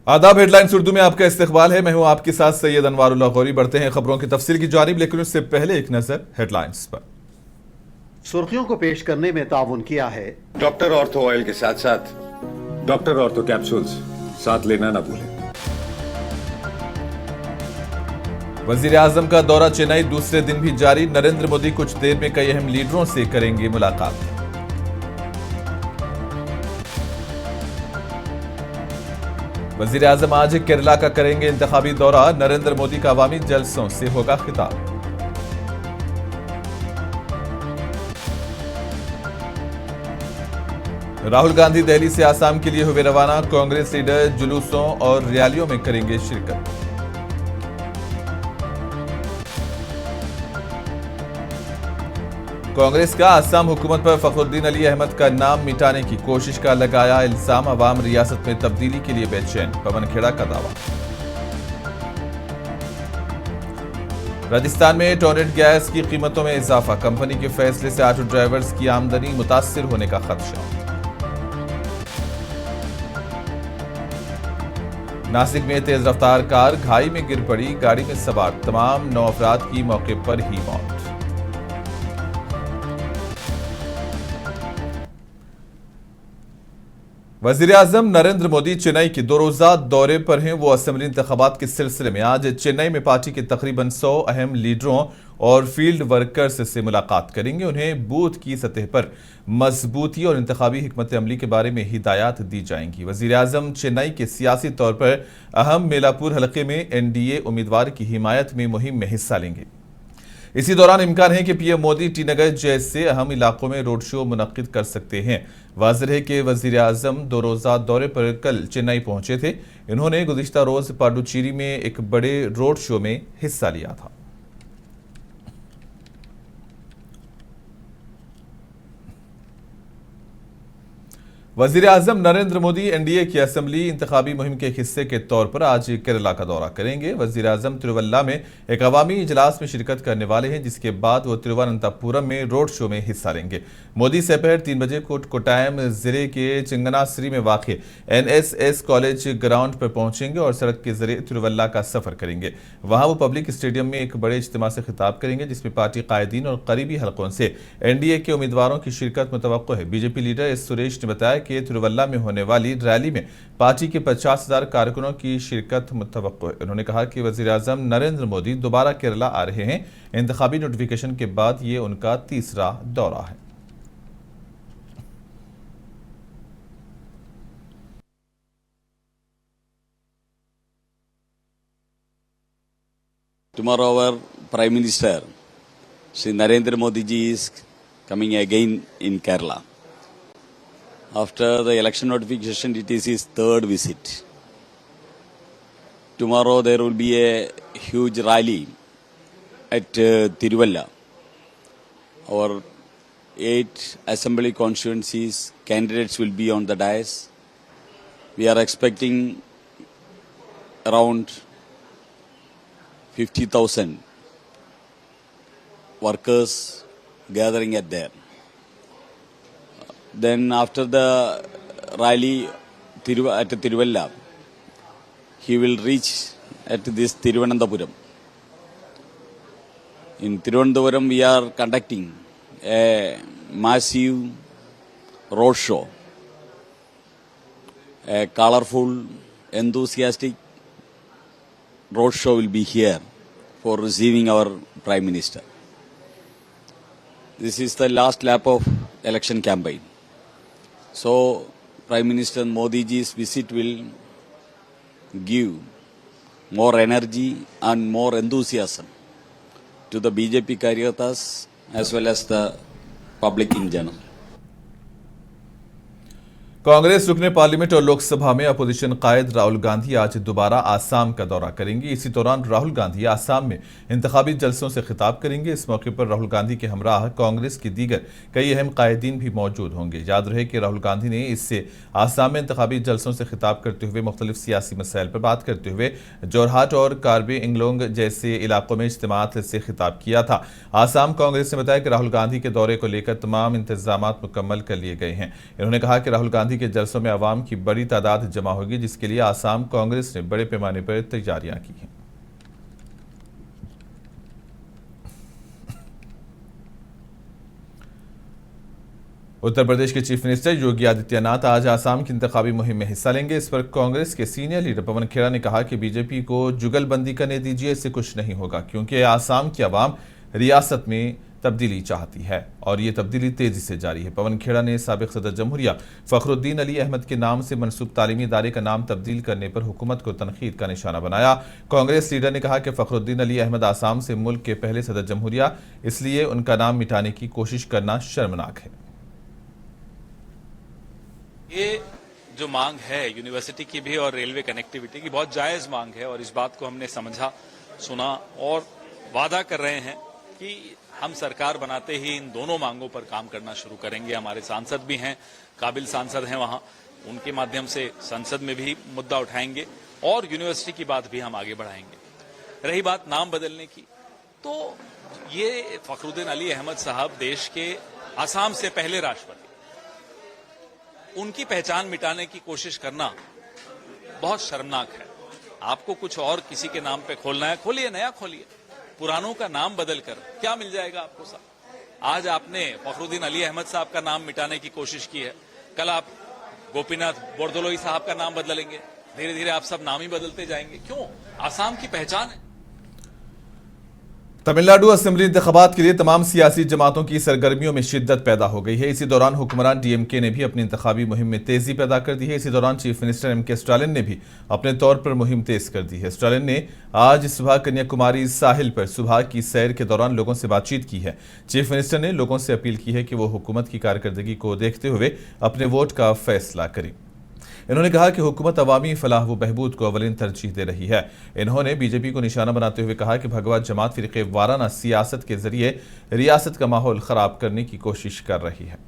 आदाब। हेडलाइंस उर्दू में आपका इस्तकबाल है। मैं हूं आपके साथ सैयद अनवारुल्लाह गौरी। बढ़ते हैं खबरों की तफसील की जानिब, लेकिन उससे पहले एक नजर हेडलाइंस पर। सुर्खियों को पेश करने में ताउन किया है डॉक्टर ऑर्थो ऑयल के साथ साथ डॉक्टर ऑर्थो कैप्सूल्स साथ लेना ना भूलें। वजीर आजम का दौरा चेन्नई दूसरे दिन भी जारी। नरेंद्र मोदी कुछ देर में कई अहम लीडरों से करेंगे मुलाकात। वजीर आजम आज केरला का करेंगे इंतखाबी दौरा। नरेंद्र मोदी का अवामी जलसों से होगा खिताब। राहुल गांधी दिल्ली से आसाम के लिए हुए रवाना। कांग्रेस लीडर जुलूसों और रैलियों में करेंगे शिरकत। कांग्रेस का असम हुकूमत पर फखरुद्दीन अली अहमद का नाम मिटाने की कोशिश का लगाया इल्जाम। अवाम रियासत में तब्दीली के लिए बेचैन। पवन खेड़ा का दावा। राजस्थान में टॉरेंट गैस की कीमतों में इजाफा। कंपनी के फैसले से ऑटो ड्राइवर्स की आमदनी मुतासिर होने का खदशा। नासिक में तेज रफ्तार कार घाई में गिर पड़ी। गाड़ी में सवार तमाम 9 अफराद की मौके पर ही मौत। वजीर आजम नरेंद्र मोदी चेन्नई के 2 रोजा दौरे पर हैं। वो असेंबली इंतखाबात के सिलसिले में आज चेन्नई में पार्टी के तकरीबन 100 अहम लीडरों और फील्ड वर्कर्स से मुलाकात करेंगे। उन्हें बूथ की सतह पर मजबूती और इंतखाबी हिकमत अमली के बारे में हिदायत दी जाएंगी। वजीर आजम चेन्नई के सियासी तौर पर अहम मेलापुर हलके में एनडीए उम्मीदवार की हिमायत में मुहिम में हिस्सा लेंगे। इसी दौरान इम्कान है कि पीएम मोदी टी नगर जैसे अहम इलाकों में रोड शो मुनक्किद कर सकते हैं। वाज़ेह है कि वजीर आजम 2 रोजा दौरे पर कल चेन्नई पहुंचे थे। इन्होंने गुज़िश्ता रोज पाडुचेरी में एक बड़े रोड शो में हिस्सा लिया था। वजीर आजम नरेंद्र मोदी एनडीए की असेंबली इंतखाबी मुहिम के हिस्से के तौर पर आज केरला का दौरा करेंगे। वजीर आजम तिरुवल्ला में एक अवामी इजलास में शिरकत करने वाले हैं, जिसके बाद वो तिरुवनंतपुरम में रोड शो में हिस्सा लेंगे। मोदी दोपहर 3 बजे कोट्टायम जिले के चिंगनाश्री में वाक़ एनएसएस कॉलेज ग्राउंड पर पहुंचेंगे और सड़क के जरिए तिरुवल्ला का सफर करेंगे। वहां वो पब्लिक स्टेडियम में एक बड़े इज्तिमा से खिताब करेंगे, जिसमें पार्टी कायदीन और करीबी हलकों से एनडीए के उम्मीदवारों की शिरकत मुतवक्को है। बीजेपी लीडर एस सुरेश ने बताया कि तिरुवल्ला में होने वाली रैली में पार्टी के 50,000 कारकुनों की शिरकत मुतवक्को है। उन्होंने कहा कि वजीर आजम नरेंद्र मोदी दोबारा केरला आ रहे हैं। इंतखाबी नोटिफिकेशन के बाद ये उनका तीसरा दौरा है। Tomorrow our Prime Minister, Shri Narendra Modi ji is coming again in Kerala. After the election notification, it is his 3rd visit. Tomorrow there will be a huge rally at Tiruvalla. Our 8 assembly constituencies candidates will be on the dais. We are expecting around 50,000 workers gathering at there. Then after the rally at Tiruvalla, he will reach at this Thiruvananthapuram. In Thiruvananthapuram, we are conducting a massive road show, a colorful, enthusiastic road show will be here for receiving our Prime Minister. This is the last lap of election campaign. So, Prime Minister Modi ji's visit will give more energy and more enthusiasm to the BJP Karyatas as well as the public in general. Congress रुकने parliament और लोकसभा में opposition कायद राहुल गांधी आज दोबारा आसाम का दौरा करेंगे। इसी दौरान राहुल गांधी आसाम में इंतखाबी जलसों से खिताब करेंगे। इस मौके पर राहुल गांधी के हमराह कांग्रेस की दीगर कई अहम कायदीन भी मौजूद होंगे। याद रहे कि राहुल गांधी ने इससे आसाम में इंतखाबी जलसों से खिताब करते हुए मुख्तलिफ सियासी मसाइल पर बात करते हुए जोरहाट और कार्बी इंगलोंग जैसे इलाकों में इज्तिमात से खिताब किया था। आसाम कांग्रेस ने बताया कि राहुल गांधी के दौरे को लेकर तमाम इंतजाम मुकम्मल कर लिए गए हैं। इन्होंने कहा कि राहुल गांधी गांधी के जलसों में आवाम की बड़ी तादाद जमा होगी, जिसके लिए आसाम कांग्रेस ने बड़े पैमाने पर तैयारियां की हैं। उत्तर प्रदेश के चीफ मिनिस्टर योगी आदित्यनाथ आज आसाम की इंतखाबी मुहिम में हिस्सा लेंगे। इस पर कांग्रेस के सीनियर लीडर पवन खेड़ा ने कहा कि बीजेपी को जुगलबंदी करने दीजिए, इससे कुछ नहीं होगा, क्योंकि आसाम की आवाम रियासत में तब्दीली चाहती है और ये तब्दीली तेजी से जारी है। पवन खेड़ा ने साबिक सदर जमहूरिया फखरुद्दीन अली अहमद के नाम से मनसूब तालीमी इदारे का नाम तब्दील करने पर हुकूमत को तनकीद का निशाना बनाया। कांग्रेस लीडर ने कहा कि फखरुद्दीन अली अहमद आसाम से मुल्क के पहले सदर जमहूरिया, इसलिए उनका नाम मिटाने की कोशिश करना शर्मनाक है। ये जो मांग है यूनिवर्सिटी की भी और रेलवे कनेक्टिविटी की बहुत जायज मांग है और इस बात को हमने समझा, सुना और वादा कर रहे हैं कि हम सरकार बनाते ही इन दोनों मांगों पर काम करना शुरू करेंगे। हमारे सांसद भी हैं, काबिल सांसद हैं वहां, उनके माध्यम से संसद में भी मुद्दा उठाएंगे और यूनिवर्सिटी की बात भी हम आगे बढ़ाएंगे। रही बात नाम बदलने की, तो ये फखरुद्दीन अली अहमद साहब देश के आसाम से पहले राष्ट्रपति, उनकी पहचान मिटाने की कोशिश करना बहुत शर्मनाक है। आपको कुछ और किसी के नाम पे खोलना है, खोलिए, नया खोलिए। पुरानों का नाम बदलकर क्या मिल जाएगा आपको साहब? आज आपने फखरुद्दीन अली अहमद साहब का नाम मिटाने की कोशिश की है, कल आप गोपीनाथ बोरदोलोई साहब का नाम बदलेंगे, धीरे धीरे आप सब नाम ही बदलते जाएंगे। क्यों? आसाम की पहचान है। तमिलनाडु असेंबली इंतखाबात के लिए तमाम सियासी जमातों की सरगर्मियों में शिद्दत पैदा हो गई है। इसी दौरान हुक्मरान डीएमके ने भी अपनी इंतखाबी मुहिम में तेजी पैदा कर दी है। इसी दौरान चीफ मिनिस्टर एमके स्टालिन ने भी अपने तौर पर मुहिम तेज कर दी है। स्टालिन ने आज सुबह कन्याकुमारी साहिल पर सुबह की सैर के दौरान लोगों से बातचीत की है। चीफ मिनिस्टर ने लोगों से अपील की है कि वो हुकूमत की कारकर्दगी को देखते हुए अपने वोट का फैसला करें। इन्होंने कहा कि हुकूमत अवामी फलाह व बहबूद को अवलिन तरजीह दे रही है। इन्होंने बीजेपी को निशाना बनाते हुए कहा कि भगवा जमात फिरके वाराना सियासत के जरिए रियासत का माहौल खराब करने की कोशिश कर रही है।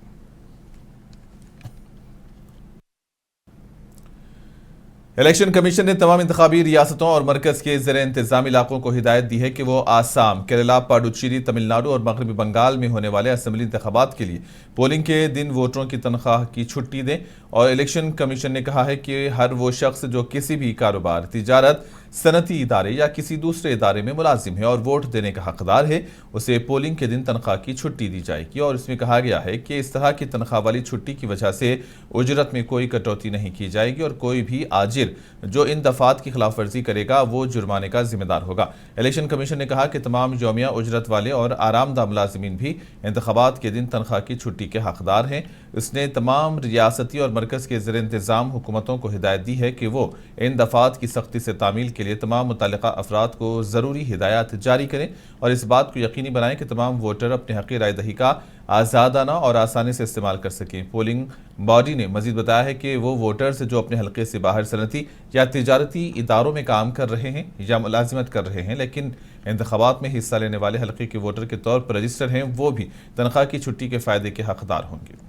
इलेक्शन कमीशन ने तमाम इंतखाबी रियासतों और मरकज के ज़ेर इंतजाम इलाकों को हिदायत दी है कि वो आसाम, केरला, पाडुचेरी, तमिलनाडु और मगरबी बंगाल में होने वाले असेंबली इंतखाबात के लिए पोलिंग के दिन वोटरों की तनख्वाह की छुट्टी दें। और इलेक्शन कमीशन ने कहा है कि हर वो शख्स जो किसी भी कारोबार, तिजारत, सनती इदारे या किसी दूसरे इदारे में मुलाजिम है और वोट देने का हकदार है, उसे पोलिंग के दिन तनख्वाह की छुट्टी दी जाएगी। और इसमें कहा गया है कि इस तरह की तनख्वाह वाली छुट्टी की वजह से उजरत में कोई कटौती नहीं की जाएगी और कोई भी आजिर जो इन दफात की खिलाफ वर्जी करेगा वो जुर्माने का जिम्मेदार होगा। इलेक्शन कमीशन ने कहा कि तमाम यौमिया उजरत वाले और आरामदा मुलाजिमीन भी इंतखाबात के दिन तनख्वाह की छुट्टी के हकदार हैं। इसने तमाम रियासती और मरकज के ज़ेर इंतज़ाम हुकूमतों को हिदायत दी है कि वो इन दफात की सख्ती से तामील के लिए तमाम मुतल्लिका अफराद को ज़रूरी हिदायत जारी करें और इस बात को यकीनी बनाएं कि तमाम वोटर अपने हक़ राय दही का आज़ादाना और आसानी से इस्तेमाल कर सकें। पोलिंग बॉडी ने मजीद बताया है कि वो वोटर्स जो अपने हल्के से बाहर सनती या तिजारती इदारों में काम कर रहे हैं या मुलाजिमत कर रहे हैं लेकिन इंतखाबात में हिस्सा लेने वाले हल्के के वोटर के तौर पर रजिस्टर हैं, वो भी तनख्वाह की छुट्टी के फ़ायदे के हकदार होंगे।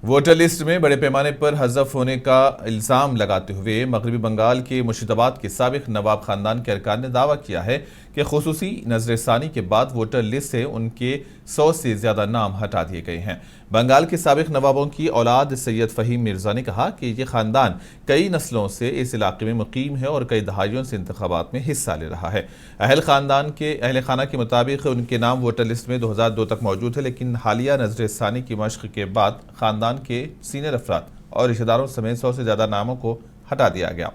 वोटर लिस्ट में बड़े पैमाने पर हज़फ होने का इल्ज़ाम लगाते हुए मगरबी बंगाल के मुर्शिदाबाद के साबिक नवाब खानदान के अरकान ने दावा किया है कि खुसूसी नजरसानी के बाद वोटर लिस्ट से उनके 100 से ज़्यादा नाम हटा दिए गए हैं। बंगाल के साबिक नवाबों की औलाद सैयद फ़हीम मिर्ज़ा ने कहा कि ये ख़ानदान कई नस्लों से इस इलाके में मुकीम है और कई दहाइयों से इंतखाबात में हिस्सा ले रहा है। अहल खाना के मुताबिक उनके नाम वोटर लिस्ट में 2002 तक मौजूद है, लेकिन हालिया नजरसानी की मशक़ के बाद ख़ानदान के सीनियर अफराद और रिश्तेदारों समेत 100 से ज़्यादा नामों को हटा दिया गया।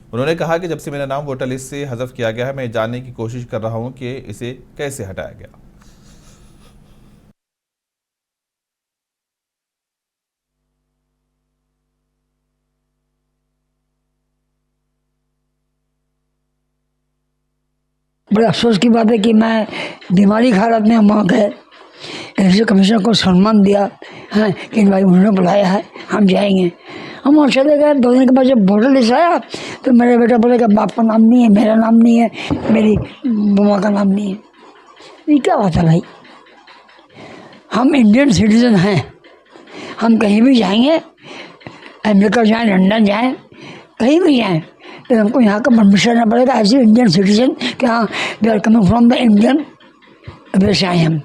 उन्होंने कहा कि जब से मेरा नाम वोटर लिस्ट से हज़फ किया गया है, मैं जानने की कोशिश कर रहा हूं कि इसे कैसे हटाया गया। बड़े अफसोस की बात है कि मैं बीमारी की हालत में वहाँ गए, इलेक्शन कमीशन को सम्मान दिया है कि भाई उन्होंने बुलाया है, हम जाएंगे। हम वहाँ चले गए। 2 दिन के बाद जब वोटर लिस्ट आया तो मेरा बेटा बोले कि बाप का नाम नहीं है, मेरा नाम नहीं है, मेरी बुआ का नाम नहीं है। ये क्या बात है भाई? हम इंडियन सिटीजन हैं, हम कहीं भी जाएंगे, अमेरिका जाएँ, लंदन जाएँ, कहीं भी जाएँ, तो हमको यहाँ का परमिशन लेना पड़ेगा एज ए इंडियन सिटीजन कि हाँ we are coming from the Indian अभी से आए हम,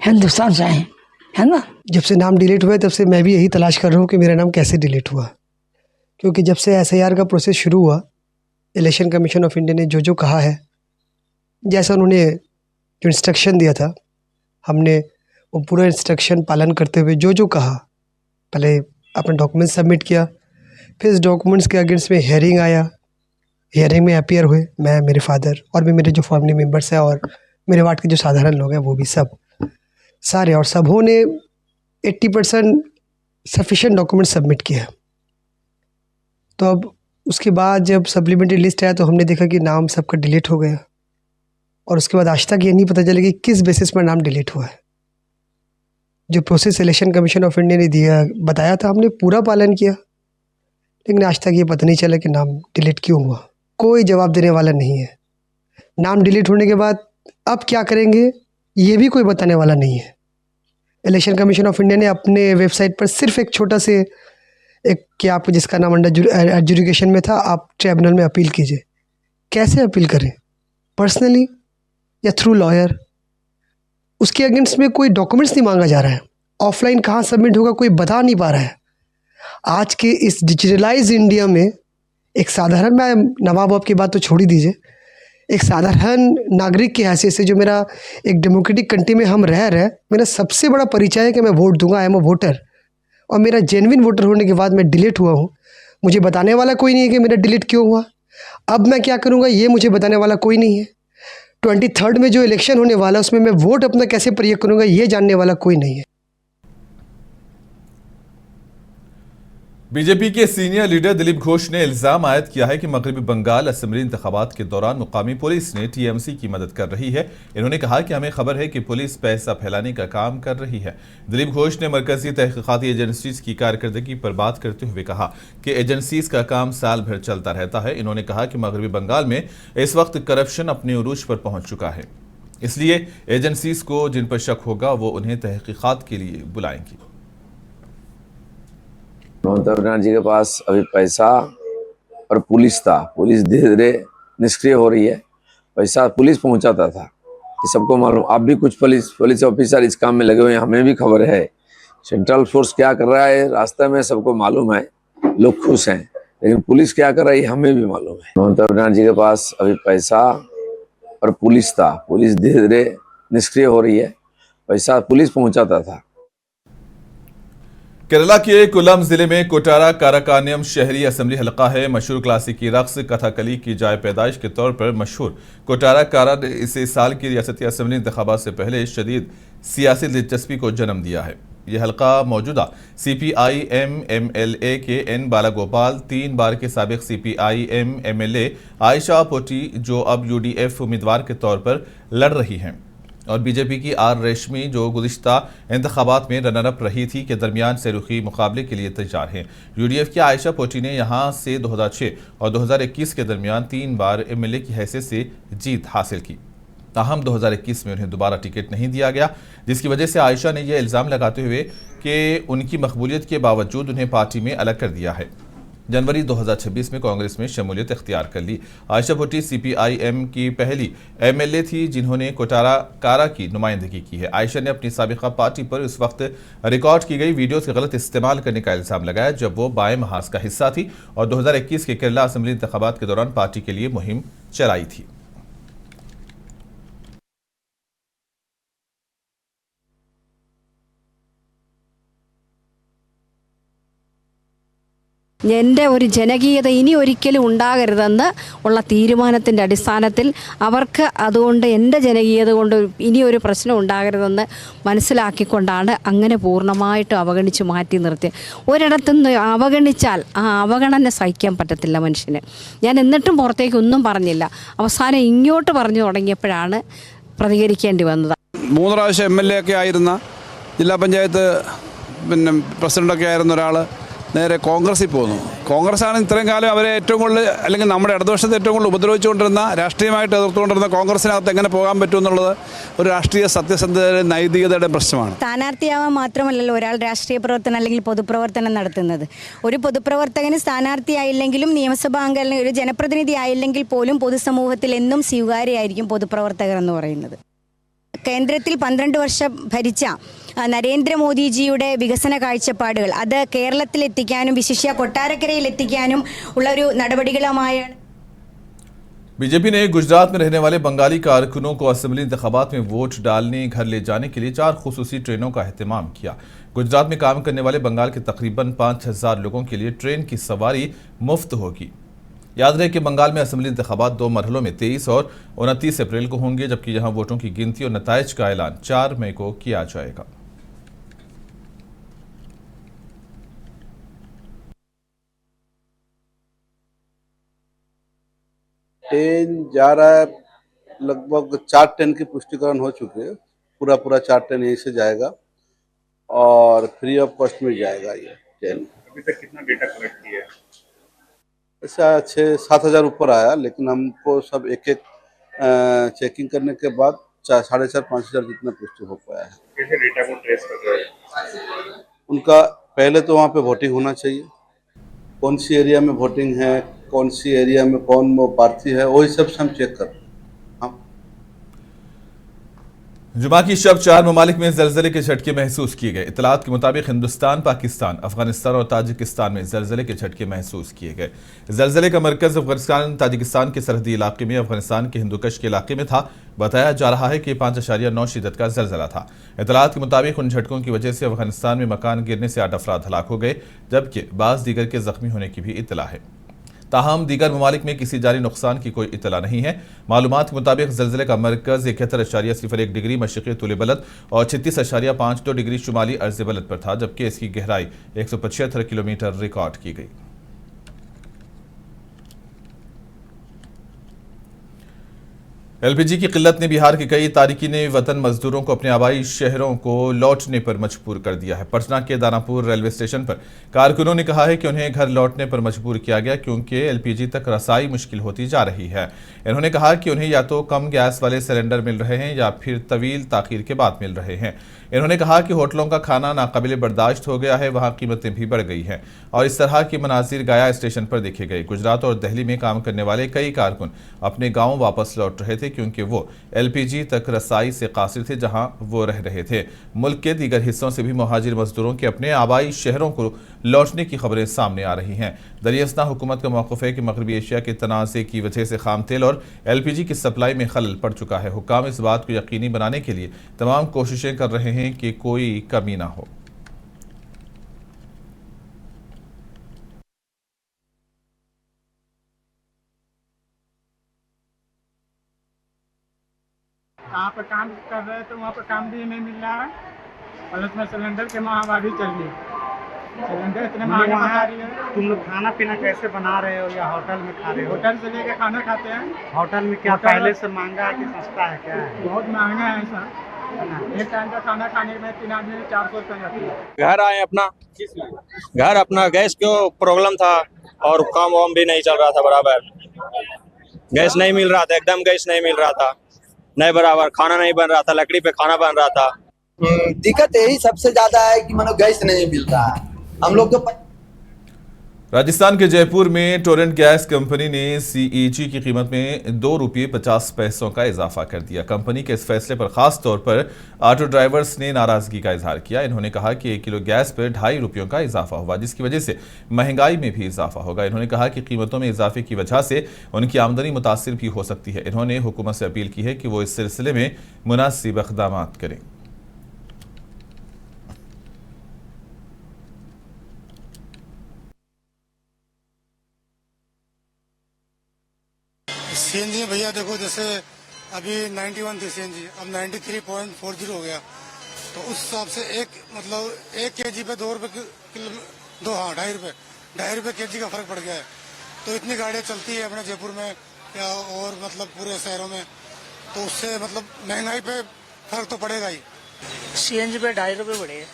हिंदुस्तान से आए हैं, है ना। जब से नाम डिलीट हुआ है तब से मैं भी यही तलाश कर रहा हूँ कि मेरा नाम कैसे डिलीट हुआ, क्योंकि जब से SIR का प्रोसेस शुरू हुआ, इलेक्शन कमीशन ऑफ इंडिया ने जो कहा है, जैसा उन्होंने जो इंस्ट्रक्शन दिया था, हमने वो पूरा इंस्ट्रक्शन पालन करते हुए जो कहा, पहले अपना डॉक्यूमेंट सबमिट किया, फिर इस डॉक्यूमेंट्स के अगेंस्ट में हियरिंग आया, हियरिंग में अपीयर हुए मैं, मेरे फादर और भी मेरे जो फैमिली मेम्बर्स हैं और मेरे वार्ड के जो साधारण लोग हैं वो भी सब सारे, और सबों ने 80% सफिशिएंट डॉक्यूमेंट सबमिट किया। तो अब उसके बाद जब सप्लीमेंट्री लिस्ट आया तो हमने देखा कि नाम सबका डिलीट हो गया, और उसके बाद आज तक ये नहीं पता चला कि किस बेसिस पर नाम डिलीट हुआ है। जो process election commission of India ने दिया बताया था, हमने पूरा पालन किया, लेकिन आज तक ये पता नहीं चला कि नाम डिलीट क्यों हुआ। कोई जवाब देने वाला नहीं है। नाम डिलीट होने के बाद अब क्या करेंगे ये भी कोई बताने वाला नहीं है। इलेक्शन कमीशन ऑफ इंडिया ने अपने वेबसाइट पर सिर्फ एक छोटा से एक कि आप जिसका नाम अंडर एडजुडिकेशन में था, आप ट्रिब्यूनल में अपील कीजिए। कैसे अपील करें, पर्सनली या थ्रू लॉयर? उसके अगेंस्ट में कोई डॉक्यूमेंट्स नहीं मांगा जा रहा है। ऑफलाइन कहाँ सबमिट होगा कोई बता नहीं पा रहा है। आज के इस डिजिटलाइज इंडिया में एक साधारण, मैं नवाब की बात तो छोड़ ही दीजिए, एक साधारण नागरिक की हैसियत से जो मेरा एक डेमोक्रेटिक कंट्री में हम रह रहे हैं, मेरा सबसे बड़ा परिचय है कि मैं वोट दूंगा, आई एम अ वोटर, और मेरा जेन्युइन वोटर होने के बाद मैं डिलीट हुआ हूँ। मुझे बताने वाला कोई नहीं है कि मेरा डिलीट क्यों हुआ। अब मैं क्या करूँगा ये मुझे बताने वाला कोई नहीं है। 23 में जो इलेक्शन होने वाला है उसमें मैं वोट अपना कैसे प्रयोग करूँगा ये जानने वाला कोई नहीं है। बीजेपी के सीनियर लीडर दिलीप घोष ने इल्जाम आयद किया है कि मगरबी बंगाल असेंबली इंतखाबात के दौरान मुकामी पुलिस ने टीएमसी की मदद कर रही है। इन्होंने कहा कि हमें खबर है कि पुलिस पैसा फैलाने का काम कर रही है। दिलीप घोष ने मरकजी तहकीकाती एजेंसीज की कारकर्दगी पर बात करते हुए कहा कि एजेंसीज का काम साल भर चलता रहता है। इन्होंने कहा कि मगरबी बंगाल में इस वक्त करप्शन अपने उरूज पर पहुंच चुका है, इसलिए एजेंसीज को जिन पर शक होगा वो उन्हें तहकीकात के लिए बुलाएंगी। ममता बनर्जी के पास अभी पैसा और पुलिस था। पुलिस धीरे धीरे निष्क्रिय हो रही है। पैसा पुलिस पहुंचाता था, ये सबको मालूम। आप भी कुछ पुलिस ऑफिसर इस काम में लगे हुए हैं, हमें भी खबर है। सेंट्रल फोर्स क्या कर रहा है रास्ते में सबको मालूम है, लोग खुश हैं, लेकिन पुलिस क्या कर रही है हमें भी मालूम है। ममता बनर्जी के पास अभी पैसा और पुलिस था। पुलिस धीरे धीरे निष्क्रिय हो रही है। पैसा पुलिस पहुंचाता था। केरला के कोल्लम जिले में कोटारा काराकान्यम शहरी असेंबली हलका है। मशहूर क्लासिकी रक्स कथकली की जाय पैदाइश के तौर पर मशहूर कोटारा कारा ने इसे साल की रियासती असेंबली इंतखाबात से पहले शदीद सियासी दिलचस्पी को जन्म दिया है। यह हलका मौजूदा CPI-M MLA के N बालागोपाल, 3 बार के साबिक CPI-M MLA आयशा पोटी जो अब UDF उम्मीदवार के तौर पर लड़ रही हैं, और बीजेपी की R रेशमी जो गुज़िश्ता इंतखाबात में रनर अप रही थी, के दरमियान सेरुखी मुकाबले के लिए तैयार हैं। UDF की आयशा पोटी ने यहां से 2006 और 2021 के दरमियान 3 बार MLA की हैसियत से जीत हासिल की। ताहम 2021 में उन्हें दोबारा टिकट नहीं दिया गया, जिसकी वजह से आयशा ने यह इल्ज़ाम लगाते हुए कि उनकी मकबूलियत के बावजूद उन्हें पार्टी में अलग कर दिया है। जनवरी 2026 में कांग्रेस में शमूलियत इख्तियार कर ली। आयशा भुट्टी CPI-M की पहली MLA थी जिन्होंने कोटारा कारा की नुमाइंदगी की है। आयशा ने अपनी साबिका पार्टी पर उस वक्त रिकॉर्ड की गई वीडियोस के गलत इस्तेमाल करने का इल्जाम लगाया जब वो बाएं महाज का हिस्सा थी और 2021 के केरला असेंबली इंतखाबात के दौरान पार्टी के लिए मुहिम चलाई थी। എൻ്റെ ഒരു ജനകീയത ഇനി ഒരിക്കലും ഉണ്ടാകരുതെന്ന് ഉള്ള തീരുമാനത്തിൻ്റെ അടിസ്ഥാനത്തിൽ അവർക്ക് അതുകൊണ്ട് എൻ്റെ ജനകീയത കൊണ്ട് ഇനി ഒരു പ്രശ്നം ഉണ്ടാകരുതെന്ന് മനസ്സിലാക്കിക്കൊണ്ടാണ് അങ്ങനെ പൂർണ്ണമായിട്ടും അവഗണിച്ച് മാറ്റി നിർത്തിയത്. ഒരിടത്തുനിന്ന് അവഗണിച്ചാൽ ആ അവഗണന സഹിക്കാൻ പറ്റത്തില്ല മനുഷ്യന്. ഞാൻ എന്നിട്ടും പുറത്തേക്കൊന്നും പറഞ്ഞില്ല. അവസാനം ഇങ്ങോട്ട് പറഞ്ഞു തുടങ്ങിയപ്പോഴാണ് പ്രതികരിക്കേണ്ടി വന്നത്. 3 പ്രാവശ്യം MLA ഒക്കെ ആയിരുന്ന ജില്ലാ പഞ്ചായത്ത് പ്രസിഡൻ്റൊക്കെ ആയിരുന്ന ഒരാൾ നേരെ കോൺഗ്രസിൽ പോകുന്നു. കോൺഗ്രസ്സാണ് ഇത്രയും കാലം അവരെ ഏറ്റവും കൂടുതൽ, അല്ലെങ്കിൽ നമ്മുടെ ഇടതുപക്ഷത്തെ ഏറ്റവും കൂടുതൽ ഉപദ്രവിച്ചുകൊണ്ടിരുന്ന, രാഷ്ട്രീയമായിട്ട് എതിർത്തുകൊണ്ടിരുന്ന കോൺഗ്രസിനകത്ത് എങ്ങനെ പോകാൻ പറ്റുമെന്നുള്ളത് ഒരു രാഷ്ട്രീയ സത്യസന്ധതയുടെ നൈതികതയുടെ പ്രശ്നമാണ്. സ്ഥാനാർത്ഥിയാവാൻ മാത്രമല്ലല്ലോ ഒരാൾ രാഷ്ട്രീയ പ്രവർത്തനം അല്ലെങ്കിൽ പൊതുപ്രവർത്തനം നടത്തുന്നത്. ഒരു പൊതുപ്രവർത്തകന് സ്ഥാനാർത്ഥിയായില്ലെങ്കിലും നിയമസഭാ അംഗം അല്ലെങ്കിൽ ഒരു ജനപ്രതിനിധി ആയില്ലെങ്കിൽ പോലും പൊതുസമൂഹത്തിൽ എന്നും സ്വീകാര്യമായിരിക്കും പൊതുപ്രവർത്തകർ എന്ന് പറയുന്നത്. കേന്ദ്രത്തിൽ 12 വർഷം ഭരിച്ച നരേന്ദ്രമോദിജിയുടെ വികസന കാഴ്ചപ്പാടുകൾ അത് കേരളത്തിലെത്തിക്കാനും വിശിഷ്യ കൊട്ടാരക്കരയിൽ ഉള്ള ഒരു നടപടികളുമായാണ് बीजेपी ने गुजरात में रहने वाले बंगाली कारकुनों को असेंबली इंतखाबात में वोट डालने घर ले जाने के लिए 4 खुसूसी ट्रेनों का एहतमाम किया। गुजरात में काम करने वाले बंगाल के तकरीबन 5,000 लोगों के लिए ट्रेन की सवारी मुफ्त होगी। याद रहे कि बंगाल में असेंबली इंतखाबात 2 मरहलों में 23 और 29 अप्रैल को होंगे, जबकि यहां वोटों की गिनती और नताइज का ऐलान 4 मई को किया जाएगा। ट्रेन जा रहा है, लगभग 4 ट्रेन की पुष्टिकरण हो चुके हैं। पूरा 4 ट्रेन यहीं से जाएगा और फ्री ऑफ कॉस्ट में जाएगा ये ट्रेन। अभी तक कितना डेटा कलेक्ट किया है? ऐसा 6-7 हज़ार ऊपर आया, लेकिन हमको सब एक चेकिंग करने के बाद 4,500-5 हज़ार जितना पुष्टि हो पाया है। कैसे डेटा को ट्रेस कर रहे हैं? उनका पहले तो वहाँ पे वोटिंग होना चाहिए, कौन सी एरिया में वोटिंग है, कौन सी एरिया में कौन प्रार्थी है, वही सब हम चेक कर रहे हैं। जुमा की शब 4 ममालिक में जलजले के झटके महसूस किए गए। इतलात के मुताबिक हिंदुस्तान, पाकिस्तान, अफगानिस्तान और ताजिकिस्तान में जलजले के झटके महसूस किए गए। जलजले का मरकज अफगानिस्तान ताजिकिस्तान के सरहदी इलाके में अफगानिस्तान के हिंदुकश के इलाके में था। बताया जा रहा है कि 5.9 शिद्दत का जलजला था। इतलात के मुताबिक उन झटकों की वजह से अफगानिस्तान में मकान गिरने से 8 अफराद हलाक हो गए, जबकि बाज़ दीगर के जख्मी होने की भी इतला है। ताहम दीगर ममालिक में किसी जानी नुकसान की कोई इतला नहीं है। मालूमात के मुताबिक जलजले का मरकज 71.01 डिग्री मशरक़ी तुल बलद और 36.52 डिग्री शुमाली अर्ज़ बलद पर था, जबकि इसकी गहराई 175 किलोमीटर रिकॉर्ड की गई। एलपीजी की किल्लत ने बिहार के कई तारिकीन वतन मजदूरों को अपने आबाई शहरों को लौटने पर मजबूर कर दिया है। पटना के दानापुर रेलवे स्टेशन पर कारकुनों ने कहा है कि उन्हें घर लौटने पर मजबूर किया गया क्योंकि एलपीजी तक रसाई मुश्किल होती जा रही है। इन्होंने कहा कि उन्हें या तो कम गैस वाले सिलेंडर मिल रहे हैं या फिर तवील ताखीर के बाद मिल रहे हैं। इन्होंने कहा कि होटलों का खाना नाकाबिले बर्दाश्त हो गया है, वहां कीमतें भी बढ़ गई हैं और इस तरह के मनाजिर गया स्टेशन पर देखे गए। गुजरात और दिल्ली में काम करने वाले कई कारकुन अपने गांव वापस लौट रहे थे क्योंकि वो एलपीजी तक रसाई से कासिर थे जहां वो रह रहे थे। मुल्क के दीगर हिस्सों से भी मुहाजिर मजदूरों के अपने आबाई शहरों को लौटने की खबरें सामने आ रही हैं। दरियास्ता हुकूमत का मौक़िफ़ है कि मगरबी एशिया के तनाज़े की वजह से खाम तेल और एलपीजी की सप्लाई में खलल पड़ चुका है। हुक्काम इस बात को यकीनी बनाने के लिए तमाम कोशिशें कर रहे हैं कि कोई कमी ना हो। कहाँ पर काम कर रहे हैं तो वहाँ पर काम भी नहीं मिल रहा है और उसमें सिलेंडर की महामारी चल रही है। सिलेंडर इतने महंगे बना रही है। तुम लोग खाना पीना कैसे बना रहे हो या होटल में खा रहे हो? होटल से लेके खाना खाते हैं। होटल में क्या पहले से महंगा है कि सस्ता है? क्या है? बहुत महंगा है सर। एक टाइम का खाना खाने में 3 आदमी 400 रुपये जाती है। घर आए अपना गैस क्यों प्रॉब्लम था और काम वाम भी नहीं चल रहा था बराबर। गैस नहीं मिल रहा था, एकदम गैस नहीं मिल रहा था, नहीं बराबर खाना नहीं बन रहा था, लकड़ी पे खाना बन रहा था। दिक्कत यही सबसे ज्यादा है कि मानो गैस नहीं मिल रहा है हम लोग को। राजस्थान के जयपुर में टोरेंट गैस कंपनी ने सीईजी की कीमत में 2 रुपये 50 पैसों का इजाफा कर दिया। कंपनी के इस फैसले पर खास तौर पर ऑटो ड्राइवर्स ने नाराजगी का इजहार किया। इन्होंने कहा कि 1 किलो गैस पर 2.5 रुपयों का इजाफा हुआ, जिसकी वजह से महंगाई में भी इजाफा होगा। इन्होंने कहा कि कीमतों में इजाफे की वजह से उनकी आमदनी मुतासिर भी हो सकती है। इन्होंने हुकूमत से अपील की है कि वो इस सिलसिले में मुनासिब इक़दाम करें। सीएनजी भैया देखो, जैसे अभी 91 थी सीएनजी, अब 93.40 हो गया, तो उस हिसाब से एक केजी पे 2 रुपये किलो, 2.5 रुपये केजी का फर्क पड़ गया है। तो इतनी गाड़ियाँ चलती है अपने जयपुर में या और पूरे शहरों में, तो उससे महंगाई पे फर्क तो पड़ेगा ही। सीएनजी पे 2.5 रुपये बढ़े।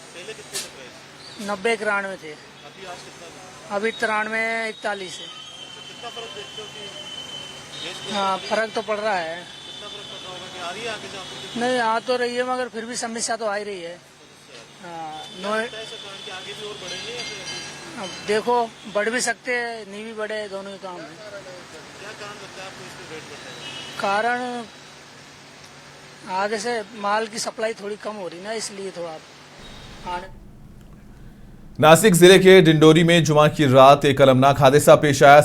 90 91 थे, अभी 93 41 है। हाँ, फर्क तो पड़ रहा है। नहीं आ तो रही है, मगर फिर भी समस्या तो आ ही रही है। अब देखो, बढ़ भी सकते हैं, नहीं भी बढ़े, दोनों ही काम है। कारण आगे से माल की सप्लाई थोड़ी कम हो रही ना, इसलिए थोड़ा आने। नासिक जिले के डिंडोरी में जुमा की रात एक अलमनाक हादसा पेश आया।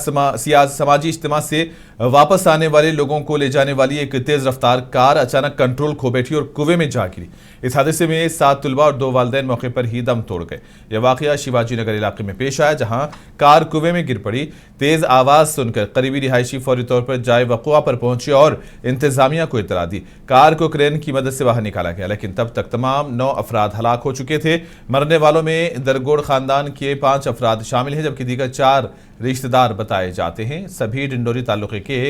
समाजी इज्तिमा से वापस आने वाले लोगों को ले जाने वाली एक तेज रफ्तार कार अचानक कंट्रोल खो बैठी और कुएं में जा गिरी। इस हादसे में 7 तुलबा और 2 वालिदैन मौके पर ही दम तोड़ गए। यह वाकया शिवाजी नगर इलाके में पेश आया, जहां कार कुएं में गिर पड़ी। तेज आवाज सुनकर करीबी रिहायशी फौरी तौर पर जाए वक़ुआ पर पहुंचे और इंतजामिया को इतला दी। कार को क्रेन की मदद से बाहर निकाला गया, लेकिन तब तक तमाम 9 अफराद हलाक हो चुके थे। मरने वालों में दरगोड़ खानदान के 5 अफराद शामिल हैं, जबकि दीगर 4 रिश्तेदार बताए जाते हैं। सभी डिंडोरी तालुके के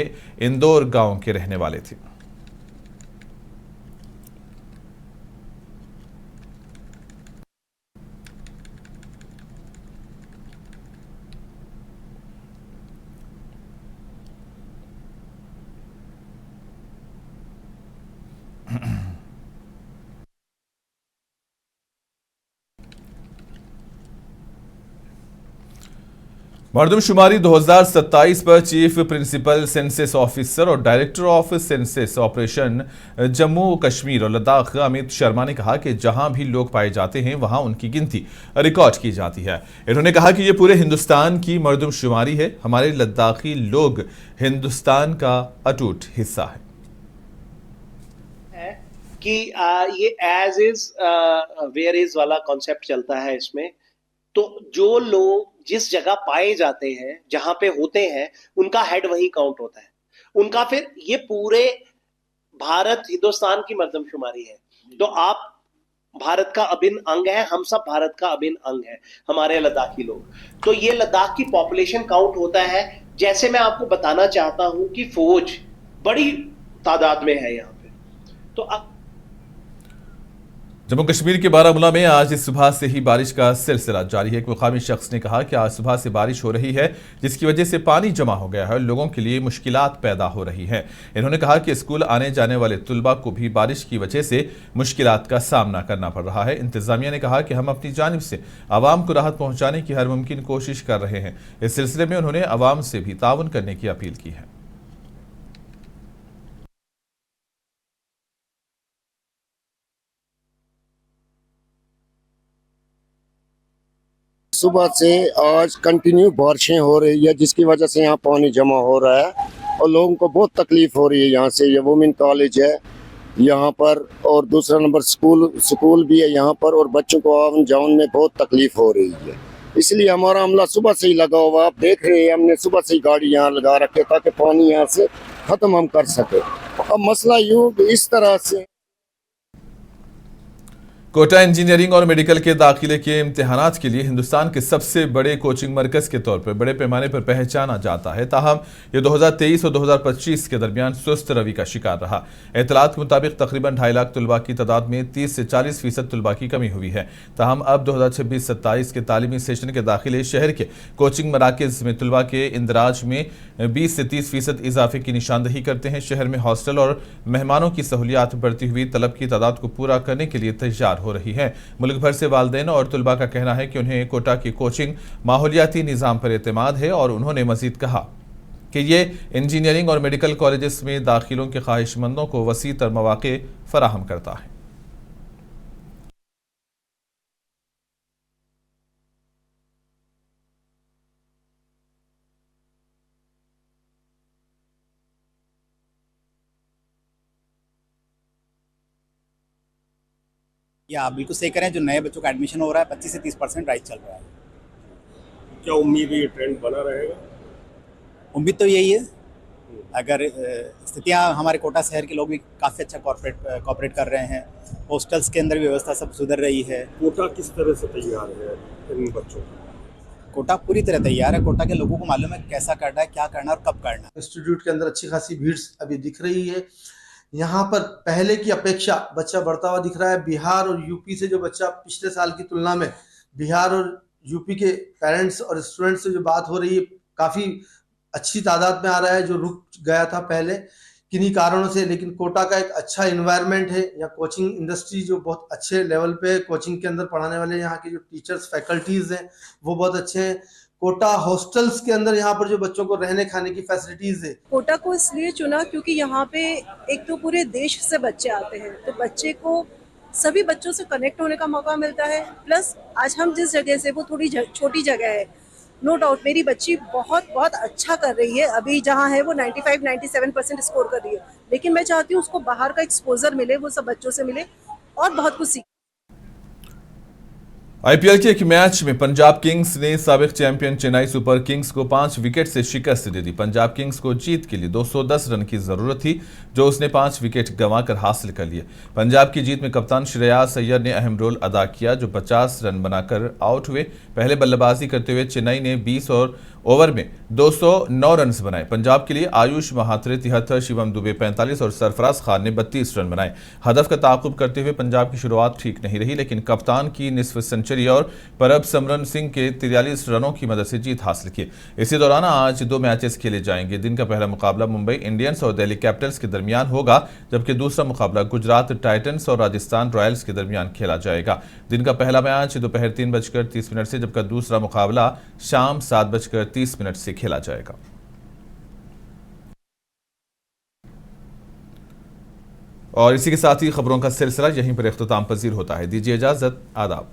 इंदौर गांव के रहने वाले थे। मरदमशुमारी 2027 पर चीफ प्रिंसिपल सेंसस ऑफिसर और director of census operation Jammu Kashmir और लद्दाख अमित शर्मा ने कहा कि जहां भी लोग पाए जाते हैं वहां उनकी गिनती रिकॉर्ड की जाती है। इन्होंने कहा कि यह पूरे हिंदुस्तान की मरदमशुमारी है। हमारे लद्दाखी लोग हिंदुस्तान का अटूट हिस्सा है कि ये एज इज वेयर इज वाला कॉन्सेप्ट चलता है इसमें। तो जो लोग जिस जगह पाए जाते हैं, जहां पे होते हैं, उनका हेड वही काउंट होता है उनका। फिर ये पूरे भारत हिंदुस्तान की मर्दमशुमारी है। तो आप भारत का अभिन्न अंग है, हम सब भारत का अभिन्न अंग है, हमारे लद्दाखी लोग। तो ये लद्दाख की पॉपुलेशन काउंट होता है। जैसे मैं आपको बताना चाहता हूं कि फौज बड़ी तादाद में है यहाँ पे। तो अब जम्मू कश्मीर के बारामूला में आज सुबह से ही बारिश का सिलसिला जारी है। एक मुकामी शख्स ने कहा कि आज सुबह से बारिश हो रही है, जिसकी वजह से पानी जमा हो गया है और लोगों के लिए मुश्किलात पैदा हो रही हैं। इन्होंने कहा कि स्कूल आने जाने वाले तुलबा को भी बारिश की वजह से मुश्किलात का सामना करना पड़ रहा है। इंतजामिया ने कहा कि हम अपनी जानिब से आवाम को राहत पहुंचाने की हर मुमकिन कोशिश कर रहे हैं। इस सिलसिले में उन्होंने आवाम से भी ताउन करने की अपील की है। सुबह से आज कंटिन्यू बारिशें हो रही है, जिसकी वजह से यहाँ पानी जमा हो रहा है और लोगों को बहुत तकलीफ हो रही है। यहाँ से ये वुमेन कॉलेज है यहाँ पर, और दूसरा नंबर स्कूल भी है यहाँ पर, और बच्चों को आवन जावन में बहुत तकलीफ हो रही है। इसलिए हमारा अमला सुबह से ही लगा हुआ, आप देख रहे हैं, हमने सुबह से ही गाड़ी यहाँ लगा रखे ताकि पानी यहाँ से ख़त्म हम कर सके। अब मसला यूँ इस तरह से कोटा इंजीनियरिंग और मेडिकल के दाखिले के इम्तिहानात के लिए हिंदुस्तान के सबसे बड़े कोचिंग मरकज के तौर पर बड़े पैमाने पर पहचाना जाता है। ताहम ये 2023 और 2025 के दरमियान सुस्त रवि का शिकार रहा। एतलात के मुताबिक तकरीबन 2.5 लाख तुलबा की तादाद में 30 से 40% तुलबा की कमी हुई है। ताहम अब 2026-27 के तालीमी सेशन के दाखिले शहर के कोचिंग मराकज में तुलबा के इंदराज में 20 से 30% इजाफे की निशानदही करते हैं। शहर में हॉस्टल और मेहमानों की सहूलियात बढ़ती हुई तलब की तादाद को पूरा करने के लिए तैयार हो रही है। मुल्क भर से वालिदैन और तुलबा का कहना है कि उन्हें कोटा की कोचिंग माहौलियाती निज़ाम पर एतमाद है, और उन्होंने मजीद कहा कि ये इंजीनियरिंग और मेडिकल कॉलेजेस में दाखिलों के ख्वाहिशमंदों को वसी तर मौक़े फराहम करता है। या आप बिल्कुल सही करें, जो नए बच्चों का एडमिशन हो रहा है 25 से 30% राइज चल रहा है। क्या उम्मीद है ये ट्रेंड बना रहेगा? उम्मीद तो यही है। अगर स्थितियाँ हमारे कोटा शहर के लोग भी काफ़ी अच्छा कॉपरेट कर रहे हैं, हॉस्टल्स के अंदर भी व्यवस्था सब सुधर रही है। कोटा किस तरह से तैयार है इन बच्चों का? कोटा पूरी तरह तैयार है। कोटा के लोगों को मालूम है कैसा करना है, क्या करना है और कब करना है। इंस्टीट्यूट के अंदर अच्छी खासी भीड़ अभी दिख रही है। यहाँ पर पहले की अपेक्षा बच्चा बढ़ता हुआ दिख रहा है। बिहार और यूपी से जो बच्चा पिछले साल की तुलना में बिहार और यूपी के पेरेंट्स और स्टूडेंट्स से जो बात हो रही है, काफ़ी अच्छी तादाद में आ रहा है, जो रुक गया था पहले किन्हीं कारणों से। लेकिन कोटा का एक अच्छा इन्वायरमेंट है, यहाँ कोचिंग इंडस्ट्री जो बहुत अच्छे लेवल पे कोचिंग के अंदर पढ़ाने वाले यहाँ के जो टीचर्स फैकल्टीज़ हैं वो बहुत अच्छे हैं। कोटा हॉस्टल्स के अंदर यहाँ पर जो बच्चों को रहने खाने की फैसिलिटीज है। कोटा को इसलिए चुना क्योंकि यहाँ पे एक तो पूरे देश से बच्चे आते हैं, तो बच्चे को सभी बच्चों से कनेक्ट होने का मौका मिलता है। प्लस आज हम जिस जगह से, वो थोड़ी छोटी जगह है, नो डाउट मेरी बच्ची बहुत बहुत अच्छा कर रही है। अभी जहाँ है वो 95-97% स्कोर कर रही है, लेकिन मैं चाहती हूँ उसको बाहर का एक्सपोजर मिले, वो सब बच्चों से मिले और बहुत कुछ सीखे। आईपीएल के एक मैच में पंजाब किंग्स ने साबिक चैंपियन चेन्नई सुपर किंग्स को 5 विकेट से शिकस्त दे दी। पंजाब किंग्स को जीत के लिए 210 रन की जरूरत थी, जो उसने 5 विकेट गंवाकर हासिल कर लिए। पंजाब की जीत में कप्तान श्रेयस अय्यर ने अहम रोल अदा किया, जो 50 रन बनाकर आउट हुए। पहले बल्लेबाजी करते हुए चेन्नई ने 20 ओवर में 209 रन बनाए। पंजाब के लिए आयुष महात्रे 73, शिवम दुबे 45 और सरफराज खान ने 32 रन बनाए। हदफ का ताक़ुब करते हुए पंजाब की शुरुआत ठीक नहीं रही, लेकिन कप्तान की निस्फ सेंचुरी और परब समरन सिंह के 43 रनों की मदद से जीत हासिल की। इसी दौरान आज 2 मैचेस खेले जाएंगे। दिन का पहला मुकाबला मुंबई इंडियंस और दिल्ली कैपिटल्स के दरमियान होगा, जबकि दूसरा मुकाबला गुजरात टाइटंस और राजस्थान रॉयल्स के दरमियान खेला जाएगा। दिन का पहला मैच दोपहर 3:30 से, जबकि दूसरा मुकाबला शाम 7:30 से खेला जाएगा। और इसी के साथ ही खबरों का सिलसिला यहीं पर इख्तिताम पजीर होता है। दीजिए इजाजत, आदाब।